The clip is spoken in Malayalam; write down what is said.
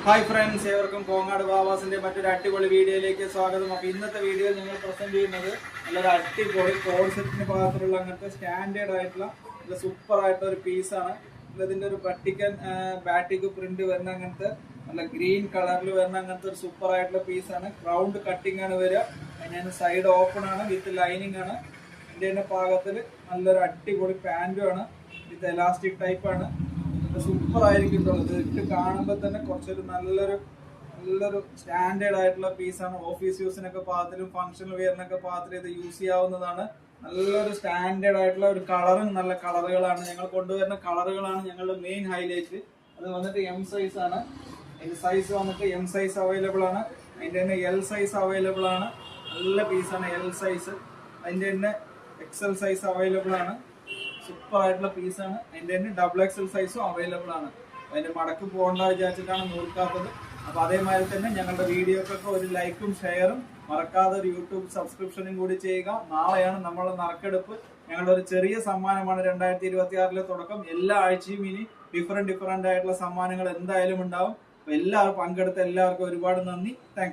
ഹായ് ഫ്രണ്ട്സ്, ഏവർക്കും കോങ്ങാട് ബാവാസിന്റെ മറ്റൊരു അടിപൊളി വീഡിയോയിലേക്ക് സ്വാഗതം. അപ്പോൾ ഇന്നത്തെ വീഡിയോയിൽ ഞങ്ങൾ പ്രസന്റ് ചെയ്യുന്നത് നല്ലൊരു അടിപൊളി കോഡ് സെറ്റിന് ഭാഗത്തുള്ള അങ്ങനത്തെ സ്റ്റാൻഡേർഡ് ആയിട്ടുള്ള നല്ല സൂപ്പർ ആയിട്ടുള്ള ഒരു പീസാണ്. ഇതിന്റെ ഒരു പട്ടിക്കൻ ബാറ്റിക് പ്രിന്റ് വരുന്ന അങ്ങനത്തെ നല്ല ഗ്രീൻ കളറിൽ വരുന്ന അങ്ങനത്തെ ഒരു സൂപ്പർ ആയിട്ടുള്ള പീസാണ്. റൗണ്ട് കട്ടിംഗ് ആണ് വരിക. അതിന് സൈഡ് ഓപ്പൺ ആണ്, വിത്ത് ലൈനിങ് ആണ്. ഇതിന്റെ പാകത്തിൽ നല്ലൊരു അടിപൊളി പാന്റും ആണ്, വിത്ത് എലാസ്റ്റിക് ടൈപ്പ് ആണ്. സൂപ്പർ ആയിരിക്കും. ഇത് ഇട്ട് കാണുമ്പോൾ തന്നെ കുറച്ചൊരു നല്ലൊരു സ്റ്റാൻഡേർഡ് ആയിട്ടുള്ള പീസാണ്. ഓഫീസ് യൂസിനൊക്കെ പാകത്തിലും ഫംഗ്ഷണൽ വെയറിനൊക്കെ പാകത്തിൽ ഇത് യൂസ് ചെയ്യാവുന്നതാണ്. നല്ലൊരു സ്റ്റാൻഡേർഡ് ആയിട്ടുള്ള ഒരു കളറും നല്ല കളറുകളാണ് ഞങ്ങൾ കൊണ്ടുവരുന്ന കളറുകളാണ് ഞങ്ങളുടെ മെയിൻ ഹൈലൈറ്റ്. അത് വന്നിട്ട് എം സൈസ് ആണ്. അതിന്റെ സൈസ് വന്നിട്ട് എം സൈസ് അവൈലബിൾ ആണ്. അതിന്റെ തന്നെ എൽ സൈസ് അവൈലബിൾ ആണ്. നല്ല പീസാണ് എൽ സൈസ്. അതിന്റെ തന്നെ എക്സൽ സൈസ് അവൈലബിൾ ആണ്. സൂപ്പർ ആയിട്ടുള്ള പീസാണ്. അതിന്റെ തന്നെ ഡബിൾ എക്സൽ സൈസും അവൈലബിൾ ആണ്. അതിന്റെ മടക്ക് പോകണ്ട വിചാരിച്ചിട്ടാണ് നൂൽക്കാത്തത്. അപ്പൊ അതേമാതിരി തന്നെ ഞങ്ങളുടെ വീഡിയോക്കൊക്കെ ഒരു ലൈക്കും ഷെയറും മറക്കാതെ ഒരു യൂട്യൂബ് സബ്സ്ക്രിപ്ഷനും കൂടി ചെയ്യുക. നാളെയാണ് നമ്മളുടെ നറുക്കെടുപ്പ്. ഞങ്ങളുടെ ഒരു ചെറിയ സമ്മാനമാണ് 2026 തുടക്കം. എല്ലാ ആഴ്ചയും ഇനി ഡിഫറെന്റ് ആയിട്ടുള്ള സമ്മാനങ്ങൾ എന്തായാലും ഉണ്ടാവും. അപ്പൊ എല്ലാവരും പങ്കെടുത്ത എല്ലാവർക്കും ഒരുപാട് നന്ദി. Thank you.